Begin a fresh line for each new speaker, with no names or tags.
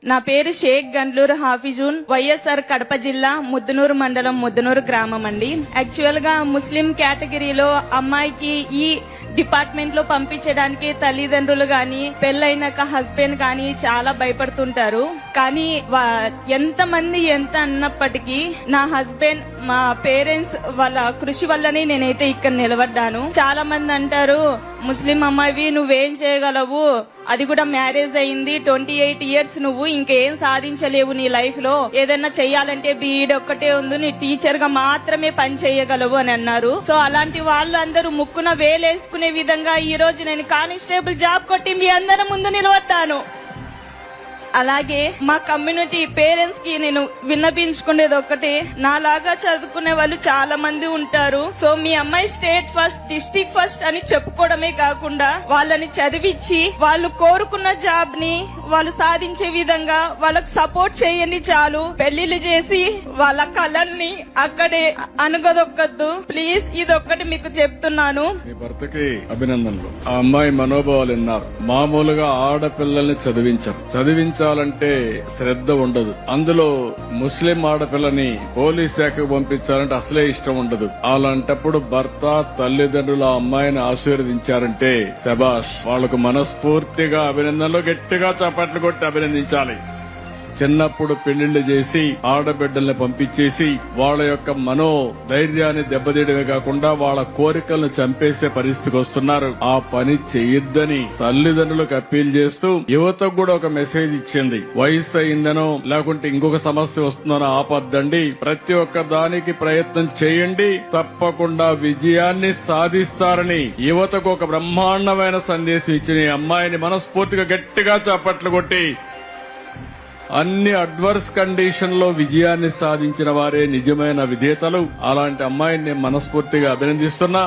నా పేరు షేక్ గండ్లూరు హాఫిజూన్, వైఎస్ఆర్ కడప జిల్లా ముద్దునూరు మండలం ముద్దునూరు గ్రామం అండి. యాక్చువల్ గా ముస్లిం కేటగిరీలో అమ్మాయికి ఈ డిపార్ట్మెంట్ లో పంపించడానికి తల్లిదండ్రులు గాని పెళ్లైనాక హస్బెండ్ గాని చాలా భయపడుతుంటారు. కానీ ఎంతమంది ఎంత అన్నప్పటికీ నా హస్బెండ్ మా పేరెంట్స్ వాళ్ళ కృషి వల్లనే నేనైతే ఇక్కడ నిలబడ్డాను. చాలా మంది అంటారు, ముస్లిం అమ్మాయివి నువ్వేం చేయగలవు, అది కూడా మ్యారేజ్ అయింది 28 ఇయర్స్, నువ్వు ఇంకేం సాధించలేవు నీ లైఫ్ లో, ఏదైనా చెయ్యాలంటే బీఈడ్ ఒక్కటే ఉంది, నీ టీచర్ గా మాత్రమే పని చేయగలవు అని అన్నారు. సో అలాంటి వాళ్ళు అందరూ ముక్కున వేలేసుకునే విధంగా ఈ రోజు నేను కానిస్టేబుల్ జాబ్ కొట్టి మీ అందరి ముందు నిలబడతాను. అలాగే మా కమ్యూనిటీ పేరెంట్స్ కి నేను విన్నపించుకునేది ఒక్కటే, నాలాగా చదువుకునే వాళ్ళు చాలా మంది ఉంటారు. సో మీ అమ్మాయి స్టేట్ ఫస్ట్, డిస్ట్రిక్ట్ ఫస్ట్ అని చెప్పుకోవడమే కాకుండా వాళ్ళని చదివించి వాళ్ళు కోరుకున్న జాబ్ ని వాళ్ళు సాధించే విధంగా వాళ్ళకు సపోర్ట్ చేయండి చాలు. పెళ్లిళ్ళు చేసి వాళ్ళ కళల్ని అక్కడే అనుగదొక్కద్దు ప్లీజ్. ఇదొక్కటి మీకు చెప్తున్నాను.
మీ భర్తకి అభినందనలు. ఆ అమ్మాయి మనోభావాలు విన్నారు. మామూలుగా ఆడపిల్లల్ని చదివించాలంటే శ్రద్ధ ఉండదు. అందులో ముస్లిం ఆడపిల్లని పోలీస్ శాఖకు పంపించాలంటే అసలే ఇష్టం ఉండదు. అలాంటప్పుడు భర్త తల్లిదండ్రులు ఆ అమ్మాయిని ఆశీర్వదించారంటే శబాష్, వాళ్లకు మనస్ఫూర్తిగా అభినందనలు గట్టిగా చప్పట్లు కొట్టి అభినందించాలి. చిన్నప్పుడు పెళ్లిళ్లు చేసి ఆడబిడ్డల్ని పంపించేసి వాళ్ళ యొక్క మనో ధైర్యాన్ని దెబ్బతీయడమే కాకుండా వాళ్ళ కోరికలను చంపేసే పరిస్థితికి వస్తున్నారు. ఆ పని చెయ్యొద్దని తల్లిదండ్రులకు అప్పీల్ చేస్తూ యువతకు కూడా ఒక మెసేజ్ ఇచ్చింది. వయసు అయిందనో లేకుంటే ఇంకొక సమస్య వస్తుందనో ఆపద్దండి, ప్రతి ఒక్క దానికి ప్రయత్నం చేయండి, తప్పకుండా విజయాన్ని సాధిస్తారని యువతకు ఒక బ్రహ్మాండమైన సందేశం ఇచ్చిన ఈ అమ్మాయిని మనస్ఫూర్తిగా గట్టిగా చప్పట్లు కొట్టి, అన్ని అడ్వర్స్ కండిషన్ లో విజయాన్ని సాధించిన వారే నిజమైన విజేతలు. అలాంటి అమ్మాయిని నేను మనస్ఫూర్తిగా అభినందిస్తున్నా.